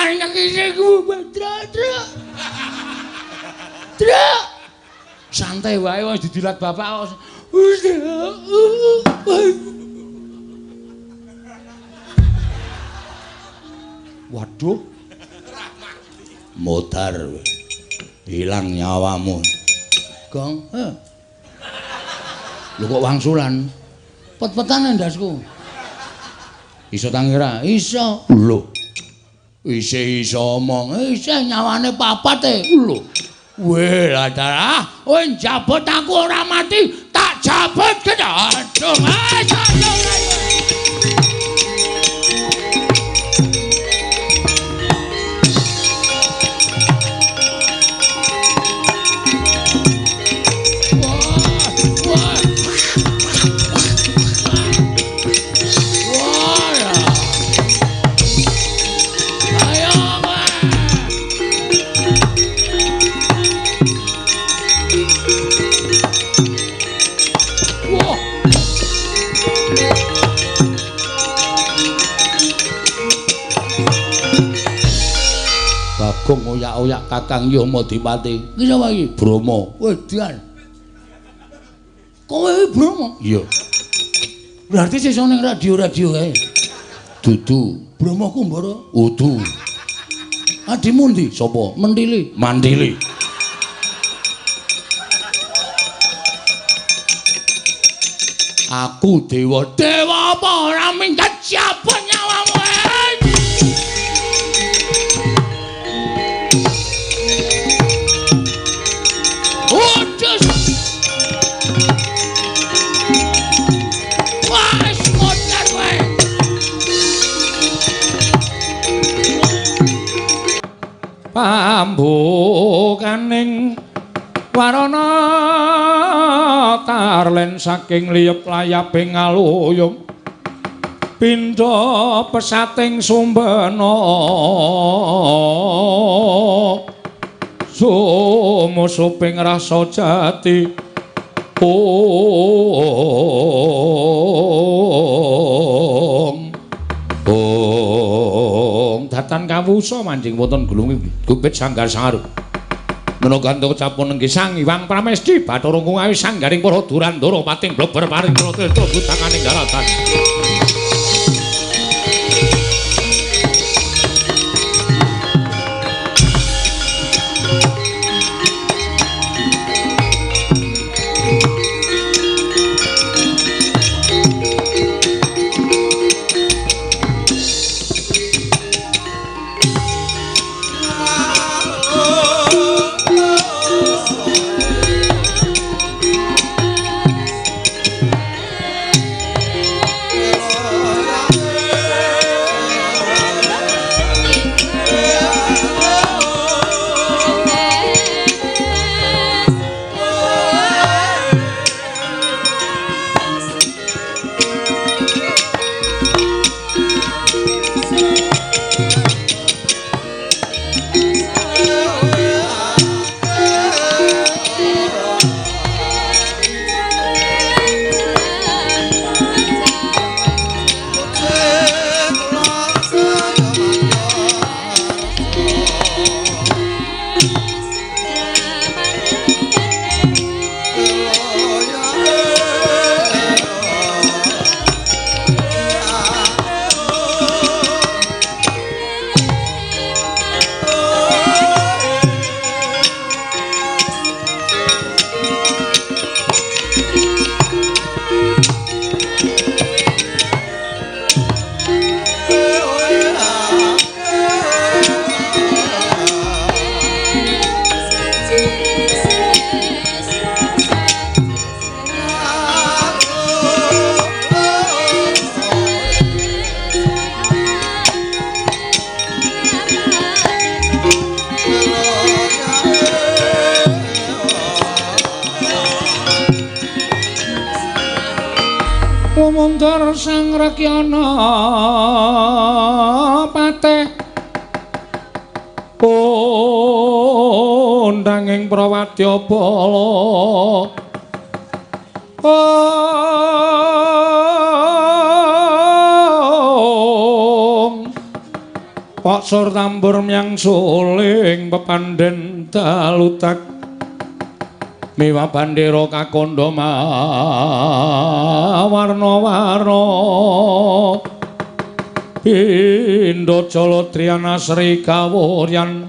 paling kene ku Truk. Truk. Santai wae wis didilat bapak. Waduh. Modar. Hilang nyawamu. Gong. Lho kok wangsulan? Pet-petan ndasku. Iso tangira? Iso. Lho. Iso omong. Isih nyawane papat lho. Weh, ladar. Kowe njabut aku ora mati, tak jabut kedadung. Bagong oyak-oyak Kakang Yamadipati. Ki sapa iki? Brama. Wedan. Kowe Brama? Iya. Berarti sesuk ning radio-radio kae. Dudu. Brama Kumbara? Udu. Adimu ndi? Sapa? Mentili. Mandili. Aku dewa. Dewa apa ora minggat jabut nyawamu. Pambukaning warana tarlen saking liyep layaping ngaluyung pindha pesating sumbena sumusuping rasa jati datan kawusa manjing wonten gulunging gupit sanggar sangarup menogantho capun nenggih Sang Hyang Pramesti Bathara Kungawi sanggaring para durandara pating bleber paring trotil butanganing daratan Lumuntur sang Rakyana pateh undanging Prawadya Bala Pok sur tambur myang suling pepandhen dalutak miwa bandera kakandha warna-warna pindha jala triyana sri kawuryan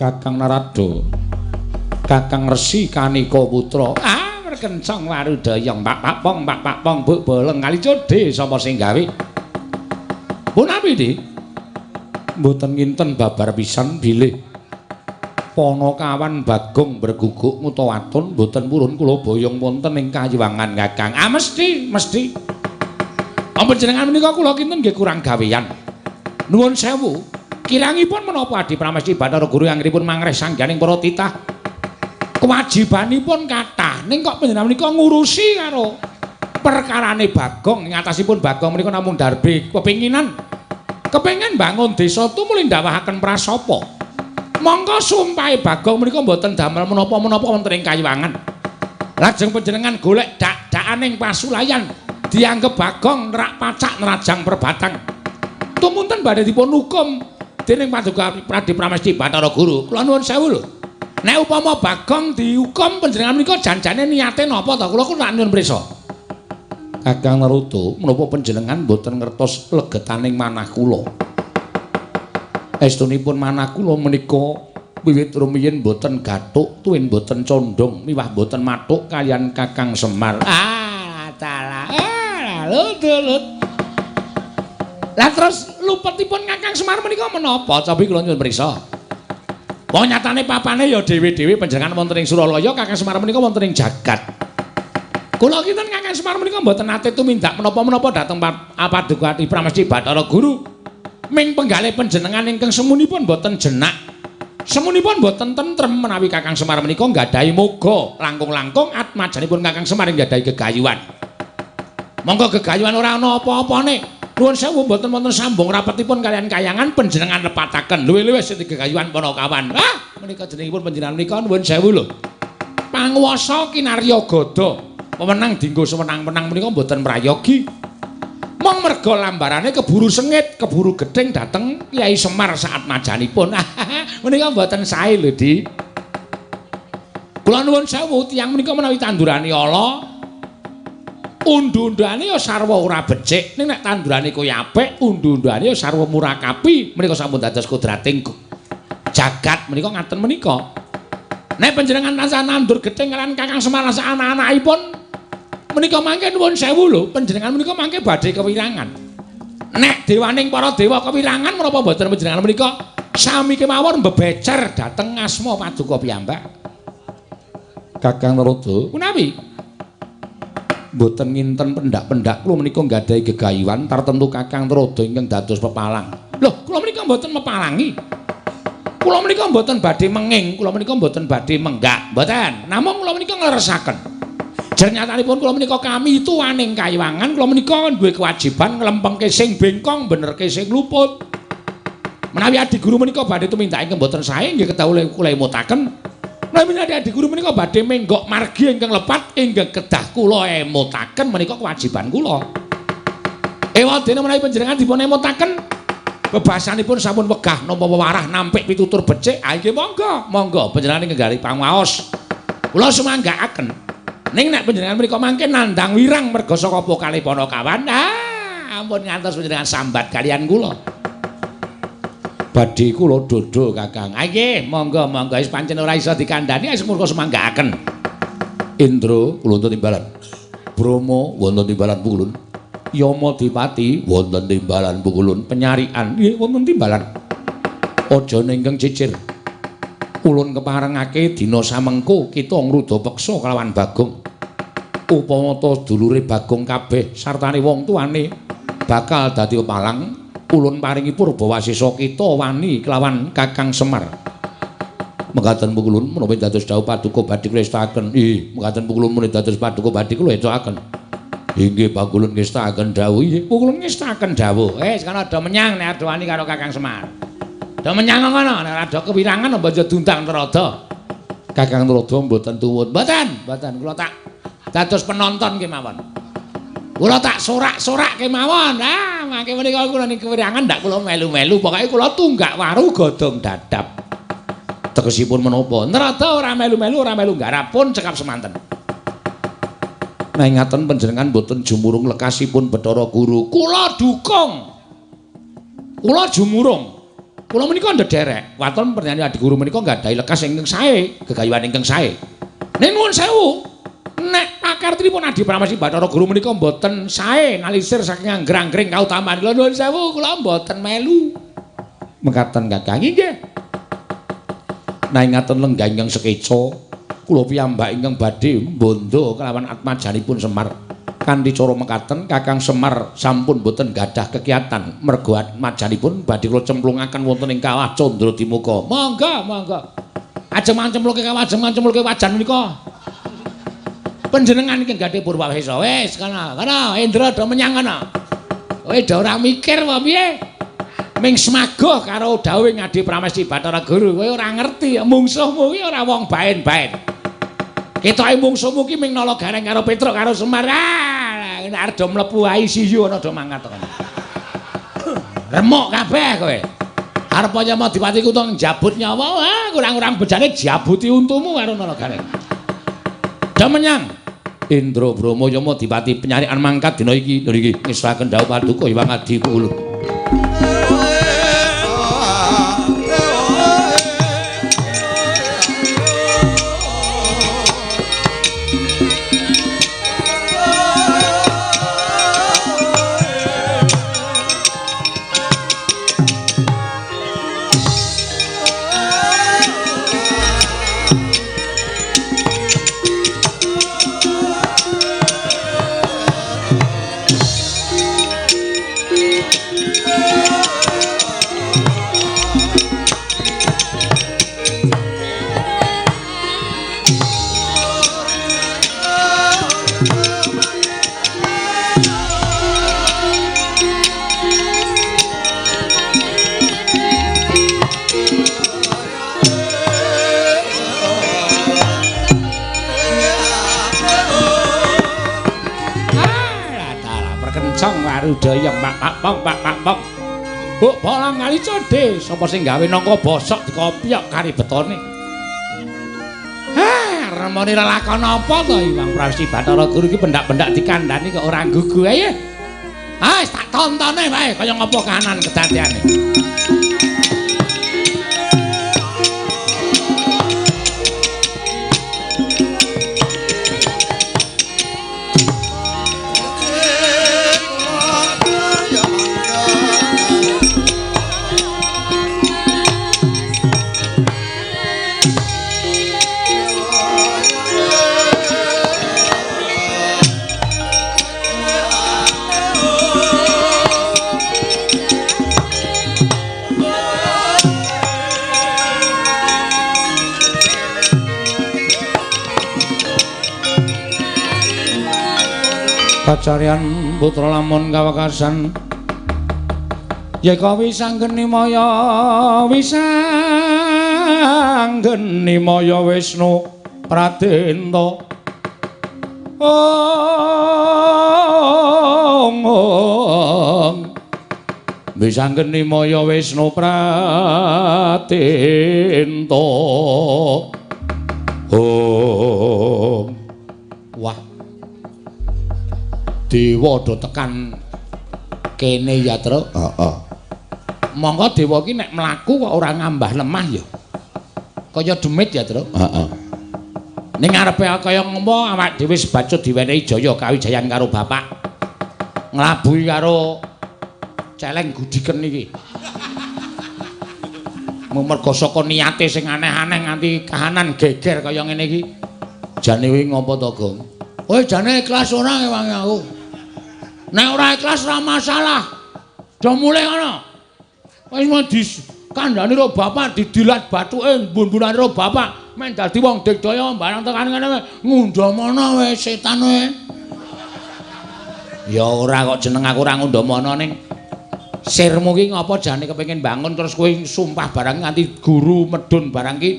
Kakang Narada Kakang Resi Kanika Putra merkencong warudaya pak pong buk boleng kali codhe sapa sing gawe punapi di mboten nginten babar pisan bilih Panakawan Bagong berguguk ngutawatun mboten purun kula boyong wonten ing kayiwangan Kakang. Mesti. Ampun jenengan menika kula kinten nggih kurang gaweyan. Nuwun sewu. Kirangipun menapa Adi Pramesti Bathara Guru anggenipun mangreh sangganing para titah. Kewajibanipun kathah ning kok panjenengan menika ngurusi karo perkarane Bagong ing atasipun Bagong menika namung darbe kepinginan kepengin bangun desa tumuli ndawahaken prasapa. Monggo sumpahe Bagong menika mboten damel menapa-menapa wonten ing kayiwangan. Lajeng panjenengan golek dak-dakaning pasulayan dianggep Bagong nerak pacak nerajang perbatang. Tumunten badhe dipun hukum dening Paduka Adi Pramesti Bathara Guru. Kula nuwun sewu lho. Nek upama Bagong dihukum panjenengan menika janjane niate napa to? Kula nuwun prisa. Kakang Narada, menapa panjenengan mboten ngertos legetaning manah kula? Estunipun manah kula menika wiwit rumiyin boten gathuk tuwin boten condong miwah boten mathuk kaliyan Kakang Semar. Lut. Lah terus lupetipun Kakang Semar menika menapa? Cobi kula nyuwun prisa. Wong nyatane papane ya dhewe-dhewe panjenengan wonten ing Suralaya, Kakang Semar menika wonten ing jagat. Kula kinten Kakang Semar menika mboten nate tumindak menapa-menapa dhateng Paduka Adi Pramesti Bathara Guru. Ming penggalih panjenengan ingkang semunipun boten jenak. Semunipun boten tentrem menawi Kakang Semar menika nggadahi moga langkung-langkung atmajanipun Kakang Semar nggadahi gegayuhan. Monggo gegayuhan ora ana apa-apane. Nuwun sewu boten wonten sambung rapetipun kalian kayangan panjenengan lepataken. Luwih-luwih sing gegayuhan Panakawan. Menika jenengipun panjenengan menika nuwun sewu lho. Panguwasa kinarya gada. Pemenang dinggo semenang-menang menika boten mrayogi. Mong merga lambarane keburu sengit, keburu gedeng dateng Kyai Semar saat majanipun. Menika mboten sae lho, Di. Kula nuwun sewu tiyang menika menawi tandurane ala, undu-undane ya sarwa ora becik. Ning nek tandurane kaya apik, undu-undane ya sarwa murakapi. Menika sampun dados kodrating jagat menika ngaten menika. Nek panjenengan tansah nandur gedeng kaliyan Kakang Semar sak anak-anakipun menika mangke nuwun sewu lho, panjenengan menika mangke badhe kewirangan. Nek dewaning para dewa kewirangan menapa mboten panjenengan menika sami kemawon mbebecer dhateng asma Paduka piyambak. Kakang Narada, punawi? Mboten nginten pendak-pendak kula menika nggadahi gegayuhan tartemtu Kakang Narada ingkang dados pepalang. Lho, kula menika mboten mepalangi. Kula menika mboten badhe menging, kula menika mboten badhe menggak, mboten. Namung kula menika ngleresaken. Janyatanipun kula menika kami tuwaning kayiwangan, kula menika duwe kewajiban nglempengke sing bengkong, benerke sing luput. Menawi Adi Guru menika badhe tumindak ingkang boten sae nggih kedah kula emutaken. Menawi Adi Guru menika badhe menggok margi ingkang lepat ingkang kedah kula emutaken menika kewajiban kula. Ewadene menawi panjenengan dipun emutaken bebasanipun sampun wegah napa warah nampik pitutur becik, nggih monggo panjenengan nggali panguwaos. Kula sumanggaaken. Ning nek panjenengan mriku mangke nandhang wirang merga saka pokale Panakawan. Ampun ngantos panjenengan sambat kalian kula. Badhe kula dodo Kakang. Nggih, monggo wis pancen ora iso dikandhani wis murka semanggaaken. Indra kula wonten timbalan. Brahma wonten timbalan Pukulun. Yama Dipati wonten timbalan Pukulun. Penyarian nggih wonten timbalan. Aja ingkang cicir. Ulun keparengake dina samengko kita ngruda peksa kelawan Bagong. Upama ta dulure Bagong kabeh sartane wong tuane bakal dadi pepalang, ulun paringi purbawasesa kita wani kelawan Kakang Semar. Mekaten Pukulun menapa dados dawuh Paduka badhe kula estakaken. Nggih, mekaten Pukulun menika dados Paduka badhe kula estakaken. Inggih Pukulun ngestakaken dawuh. Nggih, Pukulun ngestakaken dawuh. Sekarang ada menyang nek ada wani karo Kakang Semar. Do menyang ngono nek ada kewirangan apa aja dundang terada. Kakang Narada mboten tuwun. Mboten kula tak dados penonton kemawon. Kula tak sorak-sorak kemawon. Ah, mangke menika kula niku wirangan ndak kula melu-melu, pokoke kula tunggak waru godhong dadap. Tegesipun menapa? Narada ora melu-melu, ora melu nggarap pun cekap semanten. Nah ngaten panjenengan mboten jumurung lekasipun Bathara Guru. Kula dukung. Kula jumurung. Kula menika ndederek. Waton pernyanyi Adi Guru menika nggadahi lekas ingkang sae, gegayuhan ingkang sae. Ning nuwun sewu. Nek pakartinipun Adi Pramesti Bathara Guru menika mboten sae nalisir saking anggrang-angring kautamaan. Kula nuwun sewu, kula mboten melu. Mekaten Kakang nggih. Nah ngaten lenggah ingkang sekeca kula piyambak ingkang badhe bondo kelawan atmajanipun Semar. Kanthi cara mekaten Kakang Semar sampun boten gadah kekiatan mergo atmajanipun badhe kula cemplungaken wonten ing kawah Candra Dimuka. Monggo. Ajeng cemplungke kawah, ajeng cemplungke wajan menika. Panjenengan iki gadhe Purwawesa. Wis kana Indra do menyang kana. Kowe do ora mikir apa piye? Ming semagoh karo dawuh Adi Pramesti Bathara Guru. Kowe ora ngerti mungsuhmu iki ora wong baen-baen. Ketoke mungsuhmu ki ming nala gareng karo Petruk karo Semar. Nek arep do mlebu ICU ana do mangkat kene. Remuk kabeh kowe. Arep nyama Dipati Kutung jabut nyawa, kurang-kurang bejane jabuti untumu karo nala gareng. Do menyang Indra Brahma Yama Dipati penyarikan mangkat dina iki niki ngesraken dawuh paduka Hyang Adi Kulo. Daya pak pong. Buk bolang kali code, sapa sing gawe nangka bosok dikopiok kari betone. Remone lelakon apa to Hyang Pramesti Bathara Guru iki pendak-pendak dikandhani kok ora gugu ae. Wis tak tontone wae kaya ngapa kahanan kedadeane. Pacarian putra lamun kawekasan yeka wisanggeni maya Wisnu Pradenta wisanggeni maya Wisnu Pradenta wah dewa do tekan kene ya, Tru. Heeh. Monggo dewa ki nek mlaku kok ora ngambah lemah ya. Kaya demit ya, Tru. Heeh. Ning ngarepe kaya ngopo awak dhewe sebacut diwenehi jaya kawijayan karo bapak. Nglabuhi karo celeng gudiken iki. Mergo saka niate sing aneh-aneh nganti kahanan geger kaya ngene iki. Jane kuwi ngopo to, Gong? Kowe jane ikhlas ora ngewangi aku? Nek ora ikhlas ora masalah. Do mulih ngono. Wis mau dikandhani karo bapak didilat bathuke mbun-mbunane karo bapak men dadi wong digdaya barang tekan ngene ngundhamana wis setan kowe. Ya ora kok jeneng aku ora ngundhamana ning sirmu ki ngopo jane kepengin bangun terus kowe sumpah barang nganti guru medun barang ki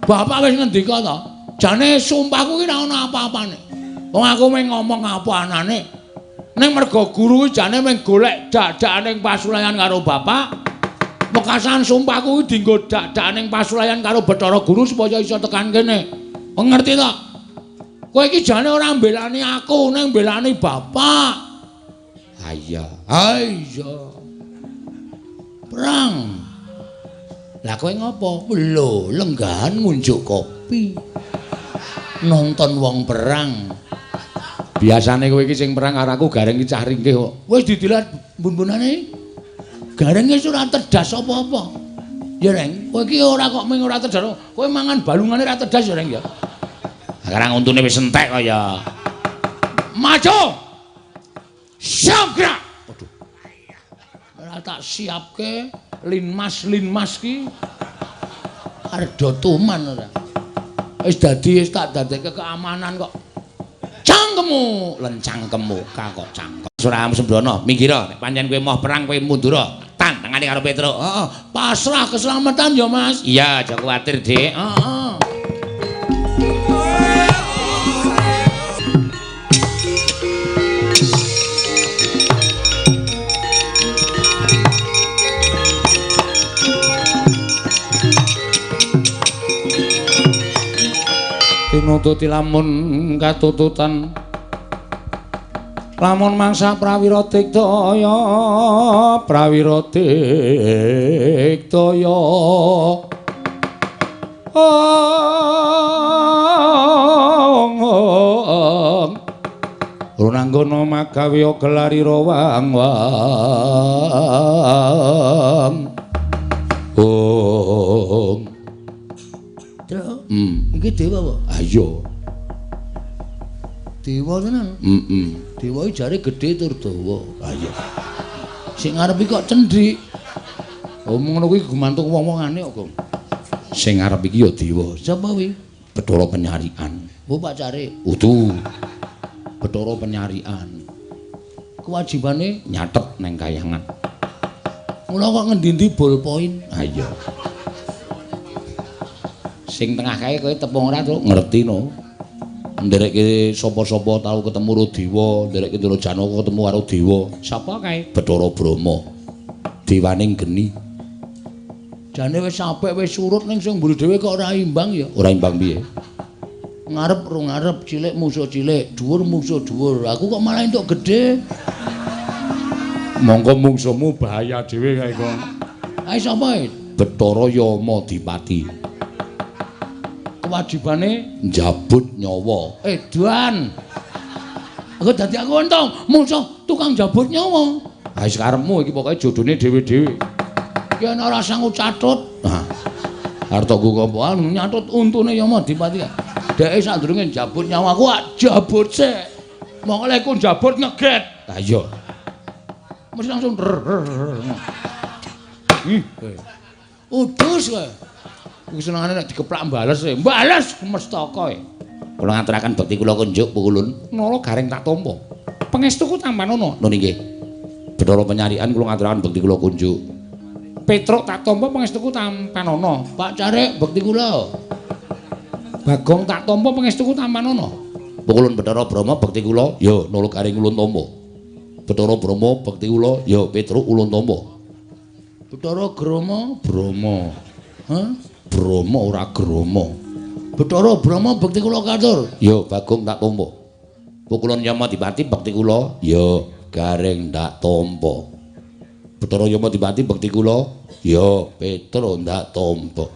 Bapak wis ngendika to, jane sumpahku ki ora ana apa-apane. Wong aku mung ngomong apa anane. Ning mergo guru kuwi jane mung golek dak-dakane pasulayan karo bapak. Mekasan sumpahku kuwi dienggo dak-dakane pasulayan karo Bathara Guru supaya iso tekan kene. Ngerti to? Kowe iki jane ora mbelani aku, ning mbelani bapak. Ha iya. Ha iya. Perang. Lah kowe ngopo? Lho, lenggahan ngunjuk kopi. Nonton wong perang. Biasane kowe iki sing perang karo aku gareng iki cah ringkih kok. Wis didilat bun-bunane. Garenge ora terdas apa-apa. Ya Reng, kowe iki ora kok mung ora terdas. Kowe mangan balungane ora terdas ya Reng ya. Sekarang untune wis entek kaya. Maju. Siap gerak. Waduh. Ora tak siapke linmas ki. Ardo tuman ora. Wis tak dadekke keamanan kok. Cangkemmu, lencangkemmu kok cangkem. Suram Sembrono, minggira nek pancen kowe moh perang kowe mundura. Tantangane karo Petruk. Heeh, pasrah keselamatan ya, Mas. Iya, aja kuwatir, Dik. Heeh. Tinututi lamun katututan lamun mangsa prawira diktaya runanggana magawe gelarira wang-wang Truk. Iki dewa apa? Ayo. Dewa tenan. Dewa iki jare gedhe tur dawa. Ayo. Sing ngarep iki kok cendhik. Oh ngono kuwi gumantung wong-wongane kok, Gong. Sing ngarep iki ya dewa. Sapa kuwi? Bathara Penyarian. Oh pacare. Utuh. Bathara Penyarian. Kewajibane Nyatet neng kayangan. mula kok ngendi-endi ballpoint. Ayo. Sing tengah kae kowe tepung ora to ngerti no. Nderekke sapa-sapa tau ketemu karo dewa, nderekke Ndara Janaka ketemu karo dewa. Sapa kae? Bathara Brahma. Dewaning geni. Jane wis apik wis surut ning sing mburi dhewe kok ora imbang ya. Ora imbang piye? Ngarep ro ngarep, cilik musuh cilik, dhuwur musuh dhuwur. Aku kok malah entuk gedhe. Monggo mungsuhmu bahaya dhewe kae kok. Ae sapa e? Bathara Yama Dipati. Kewajibane Njabut nyawa. edan. Aku dadi aku entong musuh tukang jabut nyawa. Ha wis karepmu iki pokoke jodone dhewe-dhewe. Yen ora sanggup catut. Nah. Artoku apa Nyatut untune Yama Dipati. Dheke sadurunge jabut nyawaku jabut sik. Monggo lek ku jabut ngeget. Ha iya. Mesti langsung udus kowe. Kuwi senengane nek dikeplak mbales e. Mbales mestaka e. Kula ngaturaken bekti kula kunjuk pukulun. Nala gareng tak tampa. Pangestuku tampanono. Nun nggih. Bathara Penyarian kula ngaturaken bekti kula kunjuk. Petruk tak tampa pangestuku tampanono. Pak Carek bekti kula. Bagong tak tampa pangestuku tampanono. Pukulun Bathara Brahma bekti kula ya nulung garing ulun tampa. Bathara Brahma bekti kula ya Petruk ulun tampa. Bathara Brahma. Hah? Brahma ora Grama. Bathara Brahma bekti kula katur. Ya Bagong tak tampa. Pukulun Yama Dipati bekti kula ya gareng tak tampa. Bathara Yama Dipati bekti kula ya Petruk tak tampa.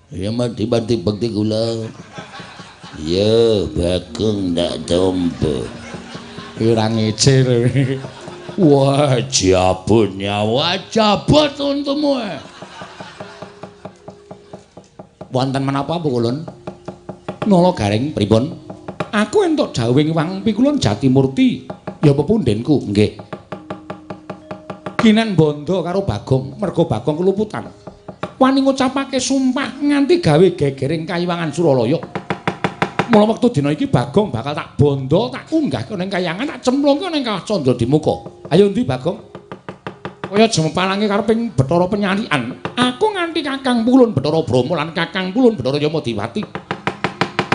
Yama Dipati bekti kula ya Bagong tak tampa. ora ngece lho. Wah, jabut nyawa, jabut untumu. Wonten menapa pukulun? Nala garing pripun? Aku entuk dawing wang pikulun Jatimurti. Ya pepundhenku, nggih. Kinen bondo karo Bagong, merga Bagong keluputan. Wani ngucapake sumpah nganti gawe gegering Kayiwangan Suralaya. Mula wektu dina iki Bagong bakal tak bondo, tak unggahke ning kayangan, tak cemplungke ning Kawah Candra Dimuka. Ayo ndi Bagong? Kaya jemepalange kareping Bathara Penyalian. Aku nganti Kakang Pulun Bathara Brama lan Kakang Pulun Bathara Yamadiwati.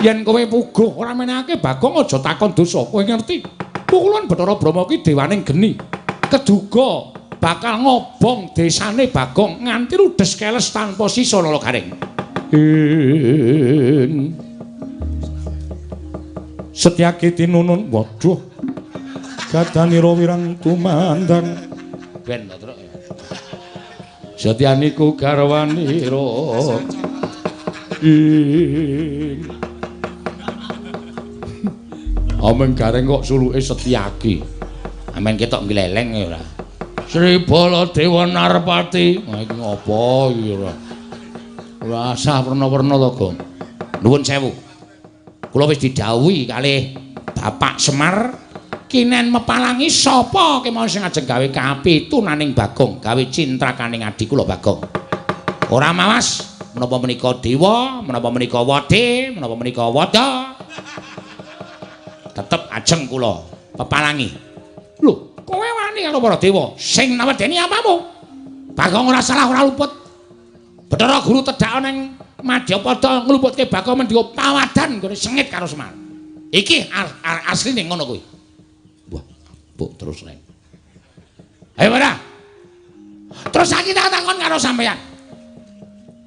Yen kowe puguh ora menehake Bagong aja takon dosa. Kowe ngerti? Pulun Bathara Brama ki dewaning geni. Keduga bakal ngobong desane Bagong nganti ludes keles tanpa sisa nala garing. Setyaki tinunun, waduh. Gadanira wirang tumandang. Ben to, Truk. Setyaniku garwanira. Ameng gareng kok suluke Setyaki. Amen ketok gleleng ya ora. Sri Baladewa Narpati. Nah iki ngopo iki ora. Ora asah werna-werna to, Gong. Nuwun sewu. Kula wis didhawuhi kalih Bapak Semar kinen mepalangi sapa kemawon sing ajeng gawe kapitunaning Bagong, gawe cintrakaning adi kula Bagong. Ora mawas menapa menika dewa, menapa menika wade, menapa menika wada. Tetep ajeng kula pepalangi. Lho, kowe wani karo para dewa sing nawedeni apamu? Bagong ora salah ora luput. Bathara Guru tedhak ning Madyapada nglumputke Bagong mendika pawadan nggone sengit karo Semar. Iki asline ngono kuwi. Wah, mbok terus rek. Ayo ora. Terus saiki tak takon karo sampeyan.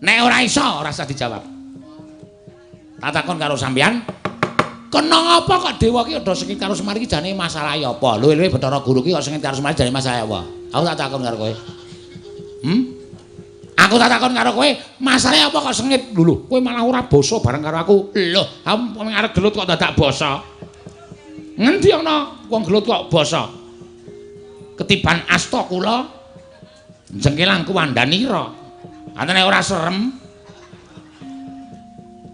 Nek ora iso ora usah dijawab. Tak takon karo sampeyan. Kena apa kok dewa ki ado sengit karo Semar iki jane masalah ya apa? Lho Bathara Guru ki kok sengit karo Semar jane masalah apa? Aku tak takon karo kowe. Aku tak takon karo kowe, masalahe apa kok sengit? Lho, kowe malah ora basa bareng karo aku. Lho, kamu arep gelut kok dadak basa. Ngendi ana wong gelut kok basa? Ketiban asta kula jengkelang kuwandanira. Antene ora serem.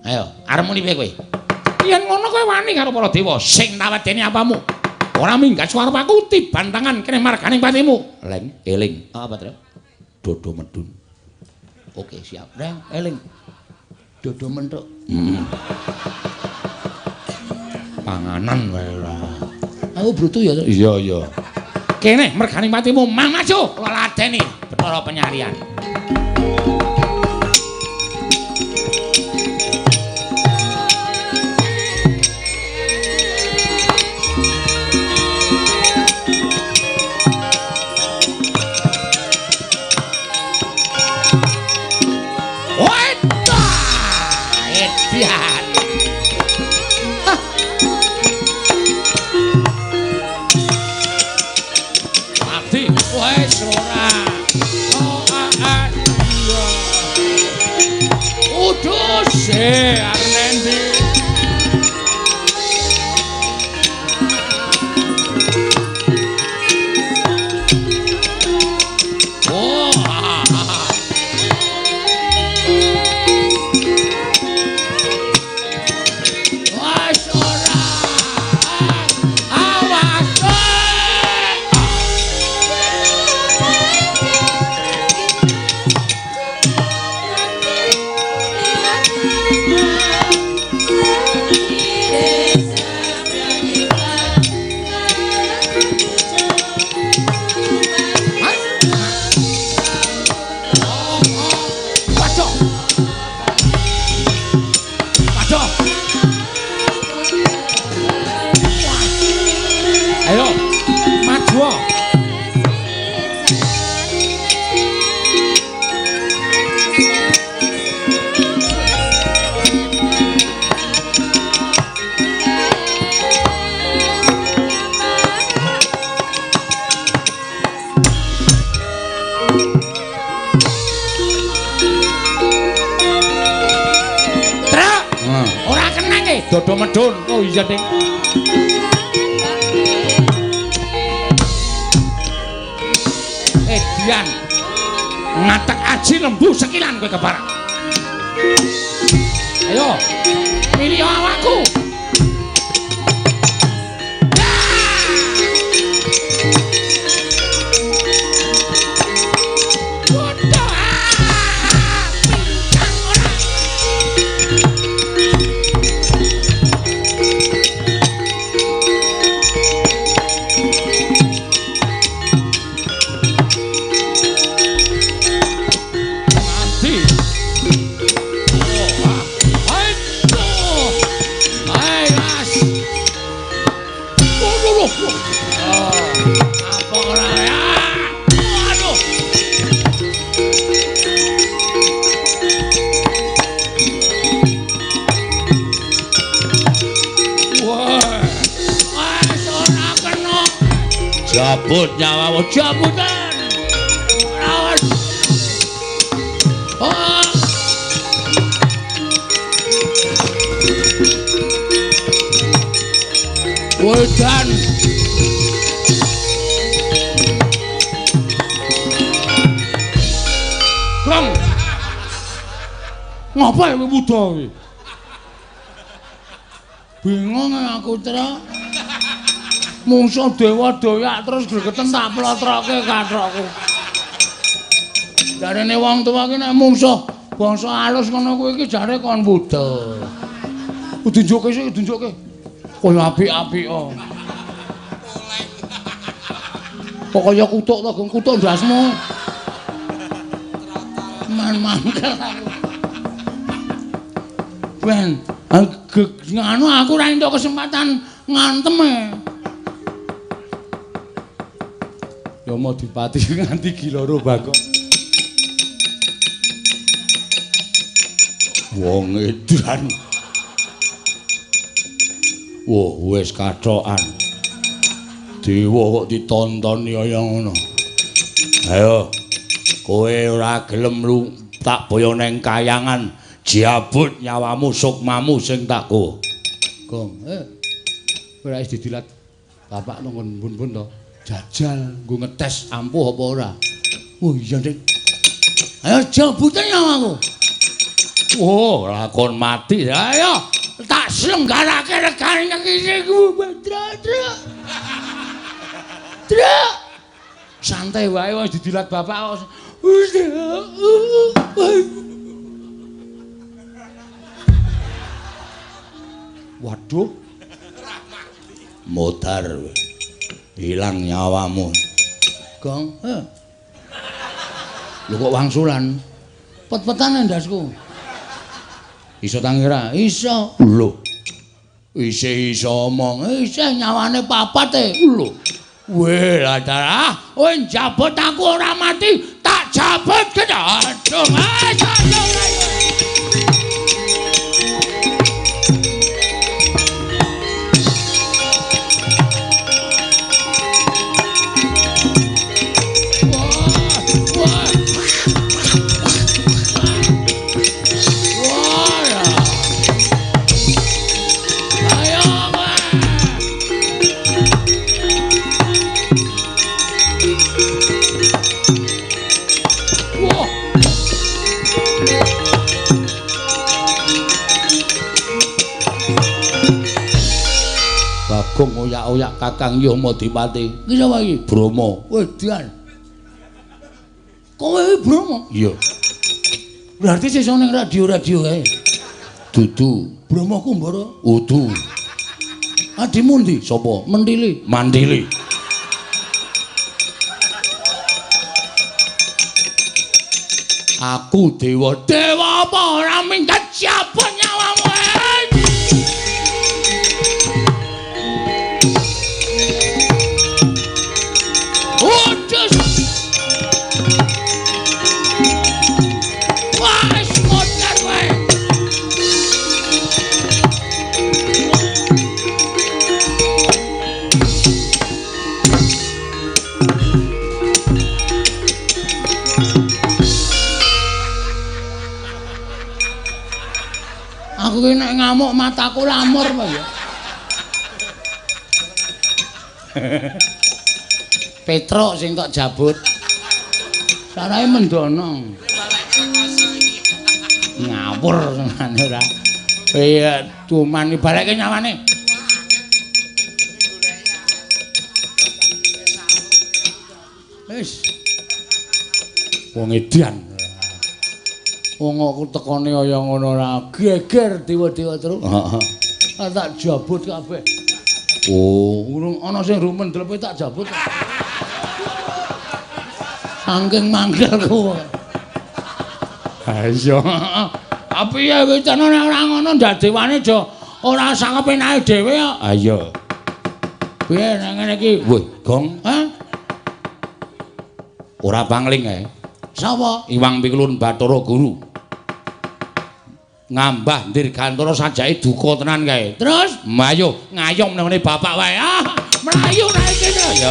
Ayo, arep muni piye kowe? Yen ngono kowe wani karo para dewa sing nawedeni apamu. Ora minggat suarep aku tiban tangan kene marganing patimu. Leng, eling. Apa, Tru? Dodo medun. Oke, siap. Reng, eling. Dodo mentuk. Panganan wae ora. Aku brutu ya, Tru. Iya, iya. Kene merganing patimu, mang maju kula ladeni Bathara Penyalian. Dodo medun. Oh iya, Ding. Dian. Ngatek aji lembu sekilan kowe kebarak. Ayo. Milih awakku. Jabut nyawamu jabutan. Rawas. Oh. Wedan. Kang. Ngapa ya Buddha iki? Bingung aku, Tra. Mungsuh dewa doyak terus gregeten tak plotroke kathokku. Jarene wong tuwa ki nek mungsuh bangsa alus ngono kuwi iki jare kon Buddha. Dunjuke sik, dunjuke. Kaya apik-apik kok. Pokoknya kutuk to, Gong, kutuk ndasmu. Man-mangkel aku. Ben, nganu aku ora entuk kesempatan ngantem e. Ya mau dipati nganti giloro bakok. Wong edan. Wah, wis kathokan. Dewa kok ditontoni kaya ngono. Ayo, kowe ora gelem lu tak boyo neng kayangan, jabut nyawamu sukmamu sing tak kowe. Gong, ora wis didilat bapak nang mbun-mbun to. Jajal nggo ngetes ampuh apa ora. Oh iya, Dik. Ayo jabute nyawaku. Oh, lakon mati. Ayo tak slenggarake regane iki ku, Dra. Santai wae wis didilat bapak. Waduh. Modar. Hilang nyawamu. Gong, lho kok wangsulan? Pet-petan ndasku. Iso tangira? Iso. Lho. Iso omong. Iso nyawane papat e. Lho. Weh, ladara, kowe jabut aku ora mati, tak jabut gedhong. Bagong oyak-oyak Kakang Yamadipati. Ki sapa iki? Brama. Wedan. Kowe iki Brama? Iya. Berarti sesuk ning radio-radio kae. Dudu. Brama Kumbara? Udu. Adimu ndi? Sapa? Mentili. Mandili. Aku dewa. Dewa apa ora minggat jabut nyawamu. Aku ki nek ngamuk mataku lamur apa ya? Petruk sing tok jabut. Sarae mendono. Ngawur ngene ora. Iya, cuman ibaleke nyawane. Wis. Wong edan. Wong aku tekone kaya ngono ora geger dewa-dewa terus. Heeh. Tak jabut kabeh. Oh, urung ana sing rumen delepe tak jabut. Saking mangkelku. Ha iya. Tapi ya wis ana ora ngono ndak dewane aja ora sangepenake dhewe kok. Ha iya. Piye nek ngene iki? Wih, Gong. Hah? Ora pangling ae. Sapa? Iwang Pikulun Bathara Guru. Ngambah Dirgantara sajake duka tenan kae. Terus, mayo ngayom nang bapak wae. Melayu naik kene ya.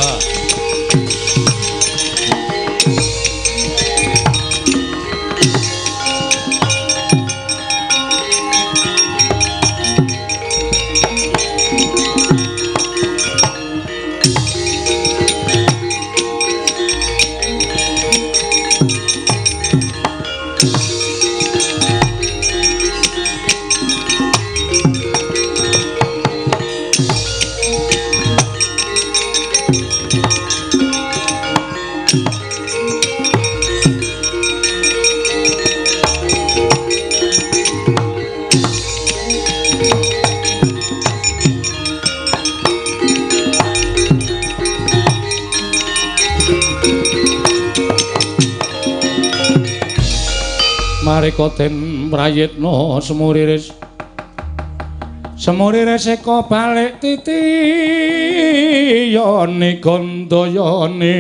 Marika den prayitna semuriris eka balik titiyane gandayane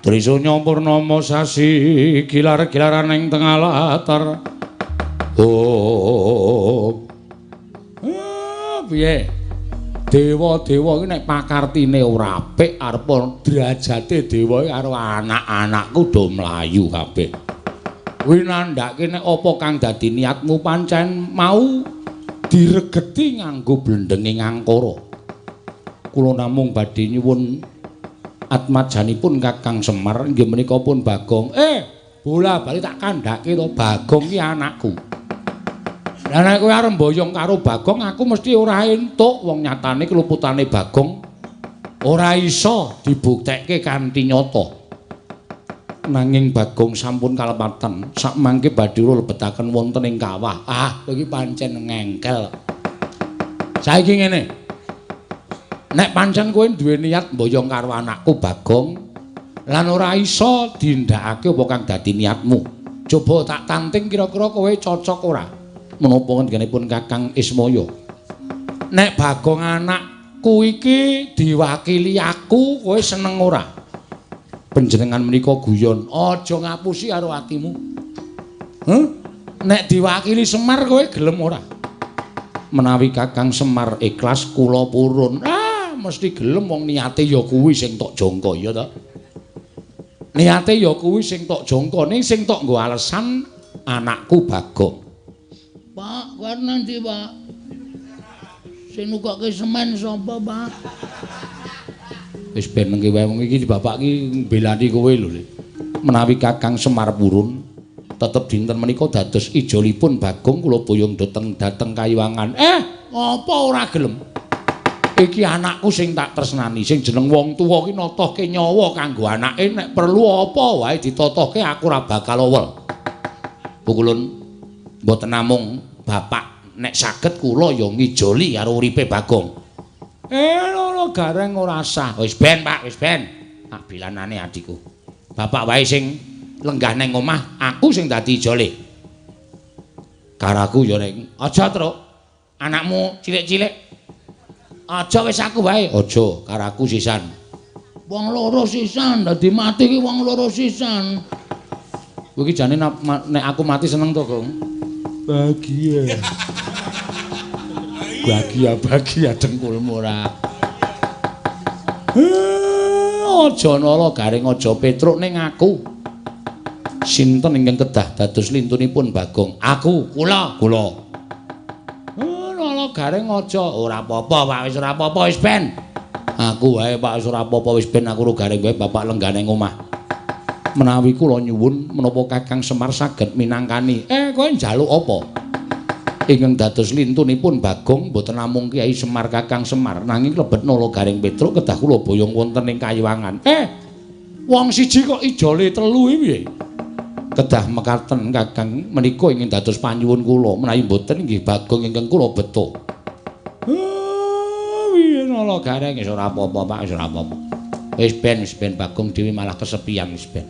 Trisanya purnama sasi gilar-gilaran ing tengah latar piye dewa-dewa iki nek pakartine ora apik arep derajate dewa karo anak-anakku do mlayu kabeh. Kuwi nandhake nek apa kang dadi niatmu pancen mau diregeti nganggo blendenging angkara. Kula namung badhe nyuwun atmajanipun Kakang Semar inggih menika pun Bagong. Bola-bali tak kandhake to Bagong iki anakku. Lah nek kowe arep mboyong karo Bagong aku mesti ora entuk wong nyatane keluputane Bagong ora iso dibuktekke kanthi nyata. Nanging Bagong sampun kalepatan sak mangke badhe kula lebetaken wonten ing kawah. Kowe iki pancen ngengkel. Saiki ngene. Nek pancen kowe duwe niat mboyong karo anakku Bagong lan ora iso dindakake apa kang dadi niatmu. Coba tak tanting kira-kira kowe cocok ora? Menapa ngendikanipun Kakang Ismaya. Nek Bagong anakku iki diwakili aku, kowe seneng ora? Panjenengan menika guyon, aja ngapusi karo atimu. Nek diwakili Semar kowe gelem ora? Menawi Kakang Semar ikhlas kula purun. Mesti gelem wong niate ya kuwi sing tok jangka ya ta. Niate ya kuwi sing tok jangka, ning sing tok nggo alesan anakku Bagong. Pak, kowe nanti, Pak. Sing nukokke semen sapa, Pak? Wis ben nengke wae wong iki bapak iki mbelani kowe lho. Menawi Kakang Semar purun, tetep dinten menika dados ijolipun Bagong kula boyong dateng Kayuwangan. Apa ora gelem? Iki anakku sing tak tresnani, sing jeneng wong tuwa ki natohke nyawa kanggo anake nek perlu apa wae ditotohke aku ora bakal owel. Pukulun mboten namung bapak nek saged kula ya ngijoli karo uripe Bagong. Loro gareng ora sah. Wis ben, Pak, wis ben. Tak bilanane adikku. Bapak wae sing lenggah nang omah, aku sing dadi ijole. Karaku ya ning aja truk. Anakmu cilik-cilik. Aja wis aku wae. Aja, karaku sisan. Wong loro sisan, dadi mati ki wong loro sisan. Kowe iki jane nek aku mati seneng to, Gong? Bahagia. Bahagia dengkulmu ora. Aja nala garing aja petruk ning aku. Sinten ingkang kedah dados lintunipun Bagong? Aku, kula. Nala garing aja ora apa-apa, Pak, wis ora apa-apa wis ben. Aku wae, Pak, wis ora apa-apa wis ben aku garing wae bapak lenggah ning omah. Menawi kula nyuwun menapa Kakang Semar saged minangkani. Kowe njaluk apa? Ingkang dados lintunipun Bagong boten namung Kyai Semar Kakang Semar nanging klebet nala garing Petruk kedah kula boyong wonten ing Kayuwangan. Wong siji kok ijole telu iki piye? Kedah mekaten Kakang menika ingin dados panyuwun kula menawi boten nggih Bagong ingkang kula beto. Piye nala garing wis ora apa-apa Pak, wis ora apa-apa. Wis ben Bagong dhewe malah kesepian wis ben.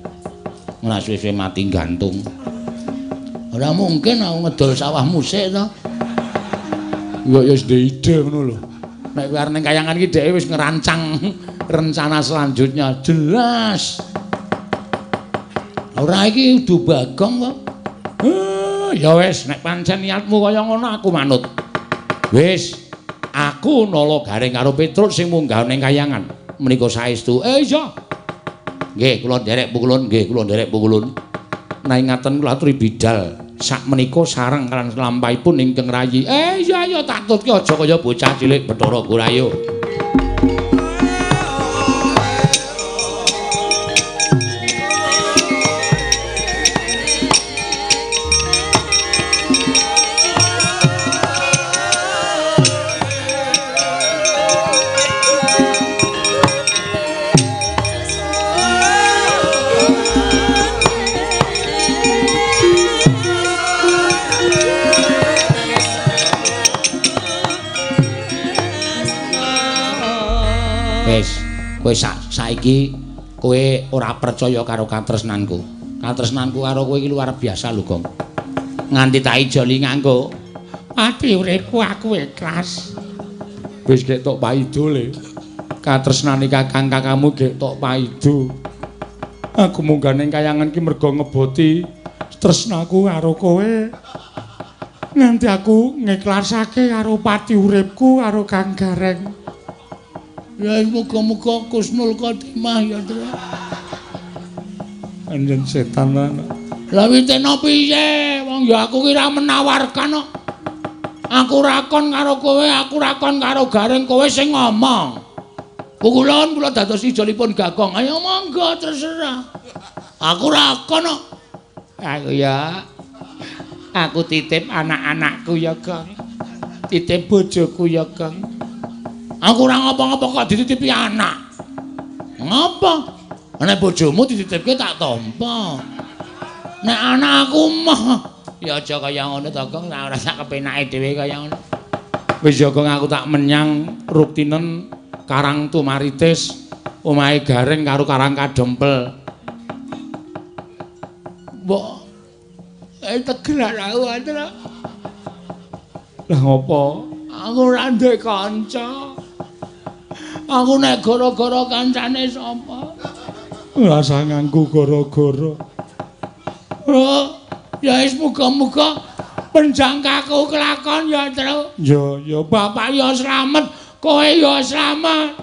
Ora suwe-suwe mati gantung. Ora mungkin aku ngedol sawahmu sik to. Ya wis ide ngono lho. Nek kowe arep ning Kayangan iki dhek wis ngerancang rencana selanjutnya jelas. Ora iki udu Bagong kok. Ya wis, nek pancen niatmu kaya ngono aku manut. Wis, aku nala Gareng karo Petruk sing munggah ning kayangan. Menika saestu. Iya. Nggih, kula nderek pukulun, nggih, kula nderek pukulun. Nanging ngaten kula aturi bidal. Sak menika sareng kan lampahipun ingkang rayi. Iya tak tutke aja kaya bocah cilik Bathara Gurayu. Kowe saiki kowe ora percaya karo katresnanku. Katresnanku karo kowe iki luar biasa lho, Gong. Nganti tak ijoli nganggo ati uripku aku ikhlas. Wis gek tok paido le. Katresnane kakang-kakangmu gek tok paido. Aku munggah ning kayangan iki mergo ngeboti tresnaku karo kowe. Nganti aku ngiklasake karo pati uripku karo Kang Gareng. Ya muga-muga kusnul khotimah ya, Tru. Anjen setan ana. Lah witena piye? Wong ya aku ki ra menawarkan kok. Aku rakon karo kowe, aku rakon karo Gareng, kowe sing ngomong. Pukulun kula dados ijolipun Gagong. Ayo monggo terserah. Aku rakon kok. Aku ya. Aku titip anak-anakku ya, Gong. Titip bojoku ya, Gong. Aku ora ngapa-ngapa kok dititipi anak. Ngapa? Nek bojomu dititipke tak tampa. Nek anak aku mah ya aja kaya ngono to, Gong. Ora sak kepenake dhewe kaya ngono. Wis ya, Gong, aku tak menyang ruktinen Karang Tumaritis, omahe Gareng karo Karang Kadempel. Mbok tegelan aku antara. Lah ngopo? Aku ora ndek kanca. Aku nek gara-gara kancane sapa? Rasa nganggo gara-gara. Oh, ya wis muga-muga penjangkaku kelakon ya, Tru. Ya, bapak ya slamet, kowe ya slamet.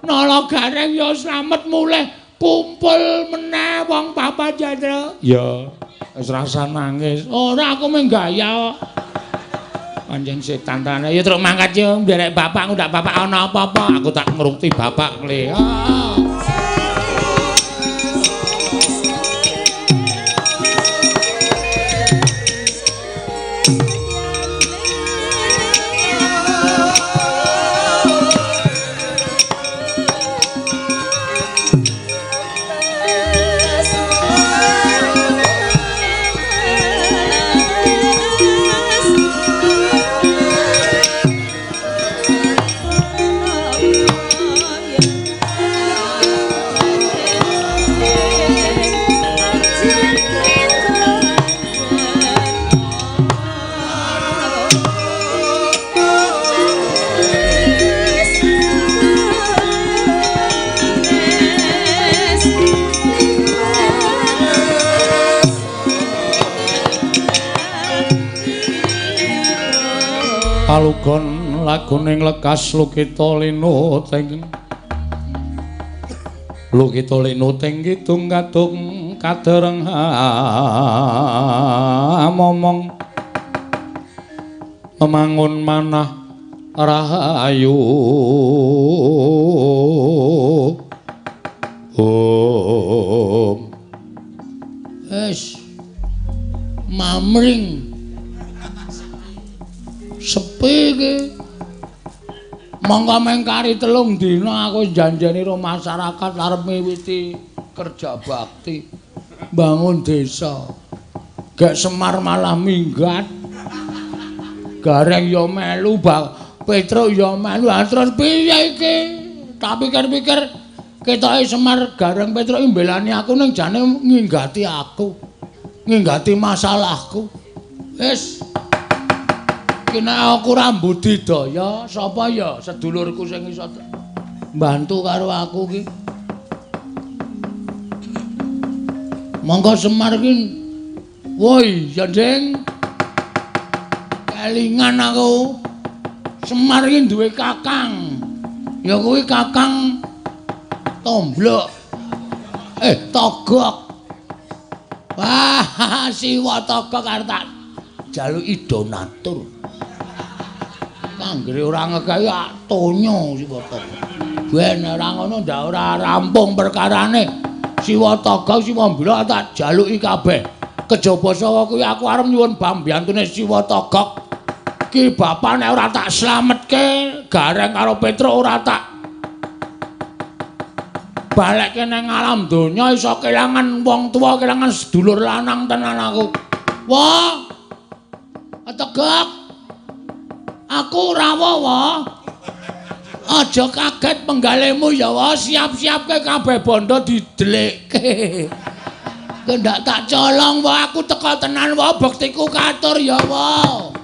Nala Gareng ya slamet mulih kumpul meneh wong papat ya, Tru. Ya, wis rasa nangis. Ora aku mung gaya kok. Anjing setan tane. Ya truk mangkat yo nderek bapakku ndak bapak ana apa-apa. Aku tak ngrukti bapak kle. Palugon laguning lekas Lukita Linuting. Lukita Linuting kidung kadung kadereng momong memangun manah rahayu. Es mamring sepi iki. Monggo mengkari 3 dina aku janjeni ro masyarakat arep miwiti kerja bakti bangun desa. Gek Semar malah minggat. Gareng ya melu, Petruk ya melu. Terus piye iki? Tak pikir-pikir ketoke Semar Gareng Petruk mbelani aku ning jane nginggati aku. Nginggati masalahku. Wis kena aku rambut didaya, sapa ya sedulurku sing iso mbantu karo aku ki. Monggo Semar ki. Woi, Jandeng. Kelingan aku. Semar iki duwe kakang. Ya kuwi Kakang Tomblok. Togok. Wah, Siwa Togok arep tak jaluki donatur. Kanggere ora ngekai tonyo Siwa Togok. Ben ora ngono ndak ora rampung perkarane. Siwa Togok Siwa Mblok tak jaluki kabeh. Kejaba saka kuwi aku arep nyuwun bambiyantune Siwa Togok. Ki bapak nek ora tak slametke, Gareng karo Petruk ora tak balekke nang alam donya iso kelangan wong tuwa, kelangan sedulur lanang tenan aku. Wah. Tegak. Aku rawuh, wah. Aja kaget penggalemu ya, wah. Siap-siapke kabeh bondo didelikke. Kendak tak colong, wah. Aku teko tenan, wah. Bektiku katur ya, wah.